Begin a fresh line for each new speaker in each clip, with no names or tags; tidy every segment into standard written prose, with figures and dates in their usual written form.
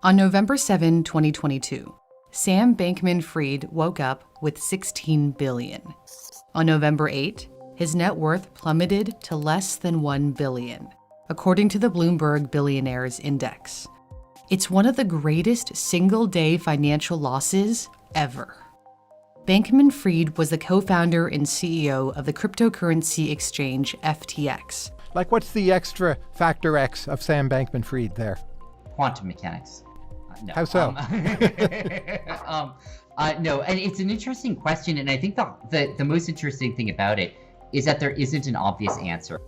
On November 7, 2022, Sam Bankman-Fried woke up with $16 billion. On November 8, his net worth plummeted to less than $1 billion, according to the Bloomberg Billionaires Index. It's one of the greatest single-day financial losses ever. Bankman-Fried was the co-founder and CEO of the cryptocurrency exchange FTX.
Like, what's the extra factor X of Sam Bankman-Fried there?
Quantum mechanics. No.
How so?
No, and it's an interesting question, and I think the most interesting thing about it is that there isn't an obvious answer.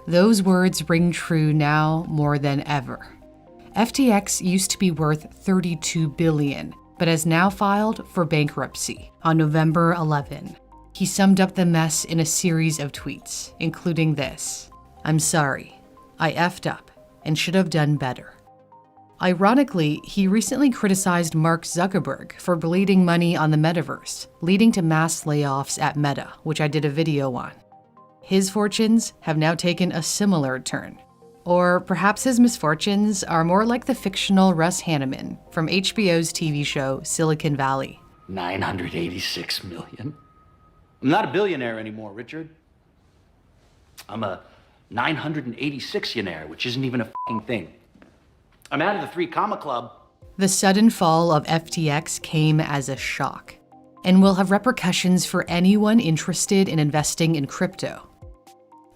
Those words ring true now more than ever. FTX used to be worth $32 billion, but has now filed for bankruptcy on November 11. He summed up the mess in a series of tweets, including this: "I'm sorry, I effed up and should have done better." Ironically, he recently criticized Mark Zuckerberg for bleeding money on the metaverse, leading to mass layoffs at Meta, which I did a video on. His fortunes have now taken a similar turn. Or perhaps his misfortunes are more like the fictional Russ Hanneman from HBO's TV show Silicon Valley.
986 million. I'm not a billionaire anymore, Richard. I'm a 986-ionaire, which isn't even a fucking thing. I'm out of the 3 Comma Club.
The sudden fall of FTX came as a shock and will have repercussions for anyone interested in investing in crypto.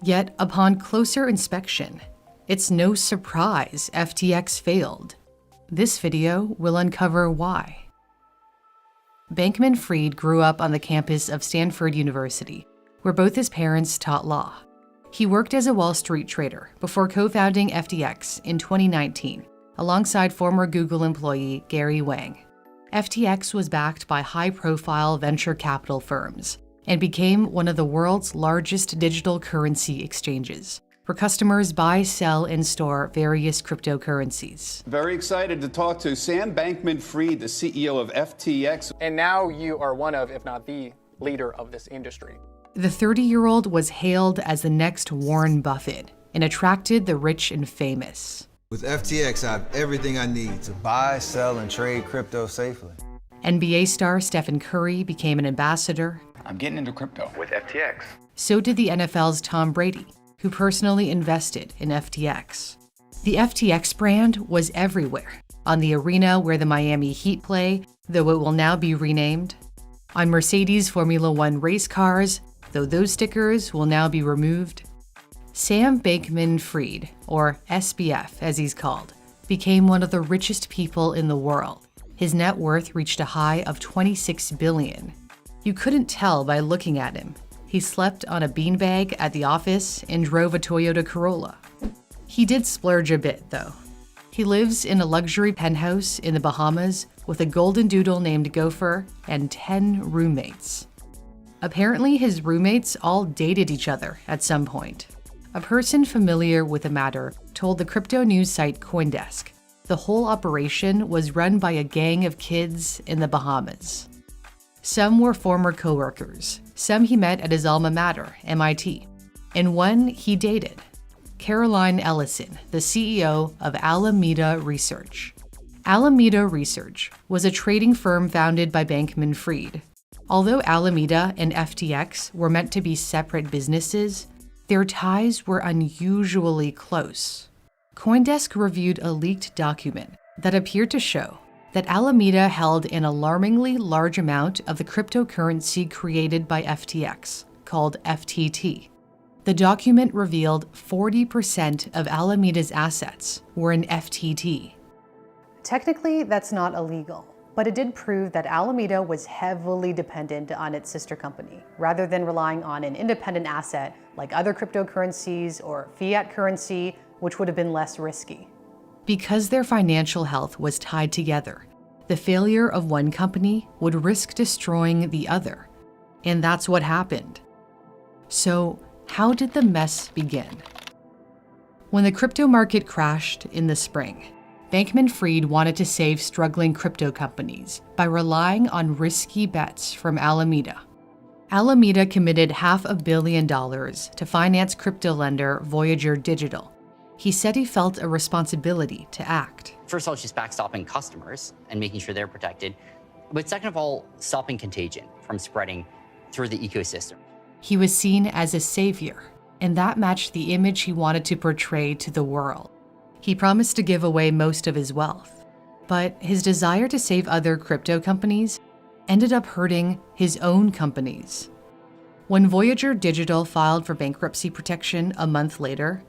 Yet, upon closer inspection, it's no surprise FTX failed. This video will uncover why. Bankman-Fried grew up on the campus of Stanford University, where both his parents taught law. He worked as a Wall Street trader before co-founding FTX in 2019, alongside former Google employee Gary Wang. FTX was backed by high-profile venture capital firms and became one of the world's largest digital currency exchanges, where customers buy, sell, and store various cryptocurrencies.
Very excited to talk to Sam Bankman-Fried, the CEO of FTX.
And now you are one of, if not the leader of this industry.
The 30-year-old was hailed as the next Warren Buffett and attracted the rich and famous.
With FTX, I have everything I need to buy, sell, and trade crypto safely.
NBA star Stephen Curry became an ambassador.
I'm getting into crypto with FTX.
So did the NFL's Tom Brady, who personally invested in FTX. The FTX brand was everywhere, on the arena where the Miami Heat play, though it will now be renamed, on Mercedes Formula One race cars, though those stickers will now be removed. Sam Bankman-Fried, or SBF as he's called, became one of the richest people in the world. His net worth reached a high of $26 billion. You couldn't tell by looking at him. He slept on a beanbag at the office and drove a Toyota Corolla. He did splurge a bit, though. He lives in a luxury penthouse in the Bahamas with a golden doodle named Gopher and 10 roommates. Apparently, his roommates all dated each other at some point. A person familiar with the matter told the crypto news site CoinDesk the whole operation was run by a gang of kids in the Bahamas. Some were former coworkers, some he met at his alma mater, MIT, and one he dated, Caroline Ellison, the CEO of Alameda Research. Alameda Research was a trading firm founded by Bankman-Fried. Although Alameda and FTX were meant to be separate businesses, their ties were unusually close. CoinDesk reviewed a leaked document that appeared to show that Alameda held an alarmingly large amount of the cryptocurrency created by FTX, called FTT. The document revealed 40% of Alameda's assets were in FTT.
Technically, that's not illegal, but it did prove that Alameda was heavily dependent on its sister company, rather than relying on an independent asset like other cryptocurrencies or fiat currency, which would have been less risky.
Because their financial health was tied together, the failure of one company would risk destroying the other. And that's what happened. So, how did the mess begin? When the crypto market crashed in the spring, Bankman-Fried wanted to save struggling crypto companies by relying on risky bets from Alameda. Alameda committed $500 million to finance crypto lender Voyager Digital. He said he felt a responsibility to act.
First of all, it's just backstopping customers and making sure they're protected. But second of all, stopping contagion from spreading through the ecosystem.
He was seen as a savior, and that matched the image he wanted to portray to the world. He promised to give away most of his wealth, but his desire to save other crypto companies ended up hurting his own companies. When Voyager Digital filed for bankruptcy protection a month later,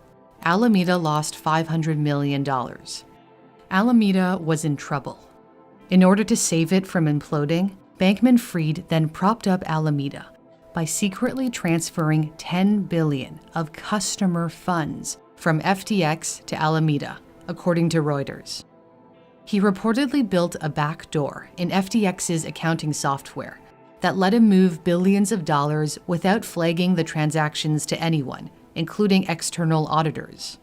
Alameda lost $500 million. Alameda was in trouble. In order to save it from imploding, Bankman-Fried then propped up Alameda by secretly transferring $10 billion of customer funds from FTX to Alameda, according to Reuters. He reportedly built a backdoor in FTX's accounting software that let him move billions of dollars without flagging the transactions to anyone, including external auditors.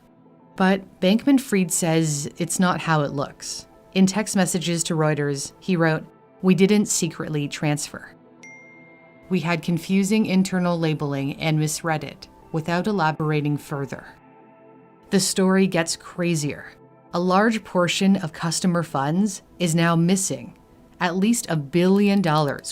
But Bankman-Fried says it's not how it looks. In text messages to Reuters, he wrote, "We didn't secretly transfer. We had confusing internal labeling and misread it," without elaborating further. The story gets crazier. A large portion of customer funds is now missing. At least $1 billion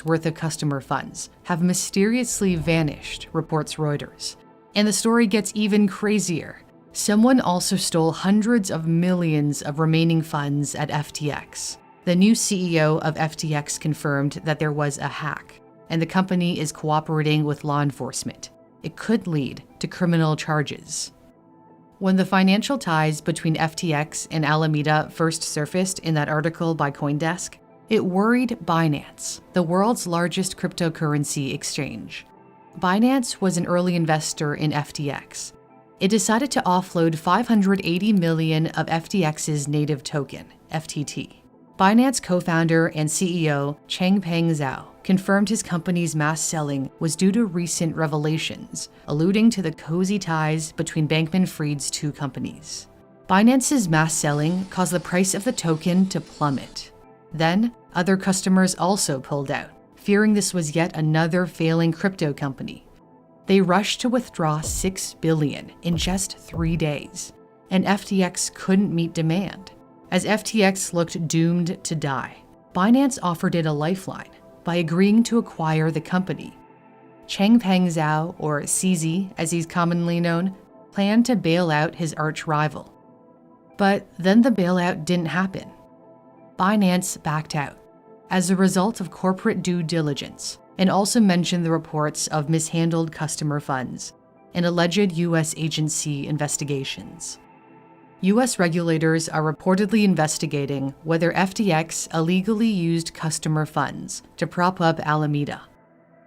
worth of customer funds have mysteriously vanished, reports Reuters. And the story gets even crazier. Someone also stole hundreds of millions of remaining funds at FTX. The new CEO of FTX confirmed that there was a hack, and the company is cooperating with law enforcement. It could lead to criminal charges. When the financial ties between FTX and Alameda first surfaced in that article by CoinDesk, it worried Binance, the world's largest cryptocurrency exchange. Binance was an early investor in FTX. It decided to offload $580 million of FTX's native token, FTT. Binance co-founder and CEO Changpeng Zhao confirmed his company's mass selling was due to recent revelations, alluding to the cozy ties between Bankman-Fried's two companies. Binance's mass selling caused the price of the token to plummet. Then, other customers also pulled out, fearing this was yet another failing crypto company. They rushed to withdraw $6 billion in just 3 days, and FTX couldn't meet demand. As FTX looked doomed to die, Binance offered it a lifeline by agreeing to acquire the company. Changpeng Zhao, or CZ as he's commonly known, planned to bail out his arch-rival. But then the bailout didn't happen. Binance backed out as a result of corporate due diligence, and also mentioned the reports of mishandled customer funds and alleged U.S. agency investigations. U.S. regulators are reportedly investigating whether FTX illegally used customer funds to prop up Alameda.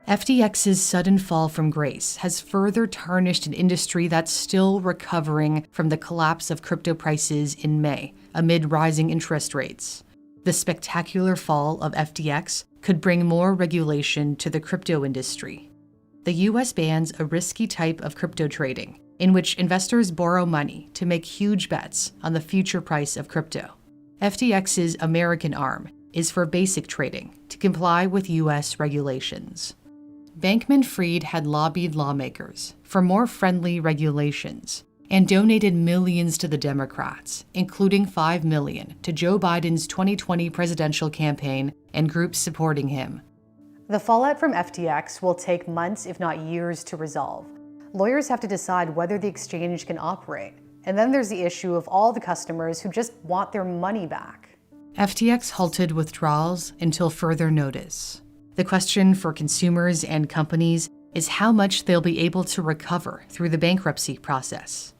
FTX's sudden fall from grace has further tarnished an industry that's still recovering from the collapse of crypto prices in May amid rising interest rates. The spectacular fall of FTX could bring more regulation to the crypto industry. The U.S. bans a risky type of crypto trading, in which investors borrow money to make huge bets on the future price of crypto. FTX's American arm is for basic trading to comply with U.S. regulations. Bankman-Fried had lobbied lawmakers for more friendly regulations and donated millions to the Democrats, including $5 million to Joe Biden's 2020 presidential campaign and groups supporting him.
The fallout from FTX will take months, if not years, to resolve. Lawyers have to decide whether the exchange can operate. And then there's the issue of all the customers who just want their money back.
FTX halted withdrawals until further notice. The question for consumers and companies is how much they'll be able to recover through the bankruptcy process.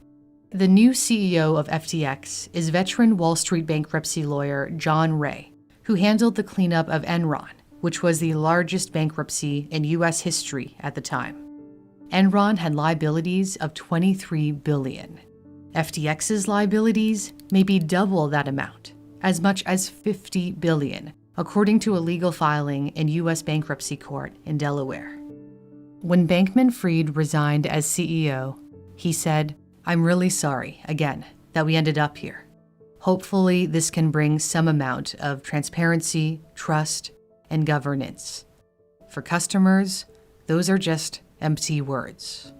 The new CEO of FTX is veteran Wall Street bankruptcy lawyer John Ray, who handled the cleanup of Enron, which was the largest bankruptcy in U.S. history at the time. Enron had liabilities of $23 billion. FTX's liabilities may be double that amount, as much as $50 billion, according to a legal filing in U.S. bankruptcy court in Delaware. When Bankman-Fried resigned as CEO, he said, "I'm really sorry, again, that we ended up here. Hopefully, this can bring some amount of transparency, trust, and governance. For customers, those are just empty words."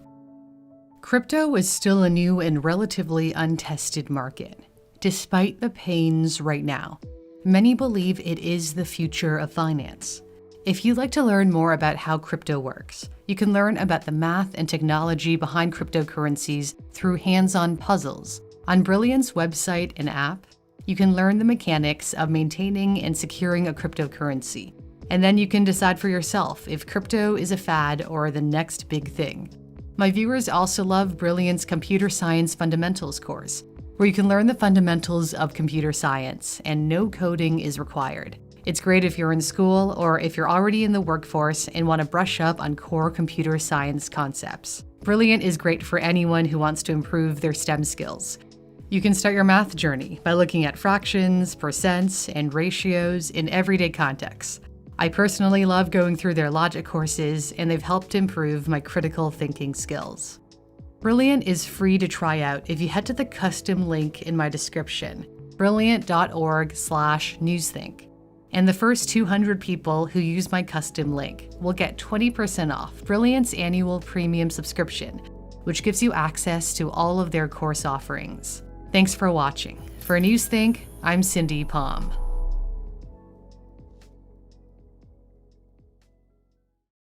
Crypto is still a new and relatively untested market. despite the pains right now. Many believe it is the future of finance. If you'd like to learn more about how crypto works, you can learn about the math and technology behind cryptocurrencies through hands-on puzzles. On Brilliant's website and app, you can learn the mechanics of maintaining and securing a cryptocurrency. And then you can decide for yourself if crypto is a fad or the next big thing. My viewers also love Brilliant's Computer Science Fundamentals course, where you can learn the fundamentals of computer science and no coding is required. It's great if you're in school or if you're already in the workforce and want to brush up on core computer science concepts. Brilliant is great for anyone who wants to improve their STEM skills. You can start your math journey by looking at fractions, percents, and ratios in everyday contexts. I personally love going through their logic courses, and they've helped improve my critical thinking skills. Brilliant is free to try out if you head to the custom link in my description, brilliant.org/newsthink. And the first 200 people who use my custom link will get 20% off Brilliant's annual premium subscription, which gives you access to all of their course offerings. Thanks for watching. For Newsthink, I'm Cindy Palm.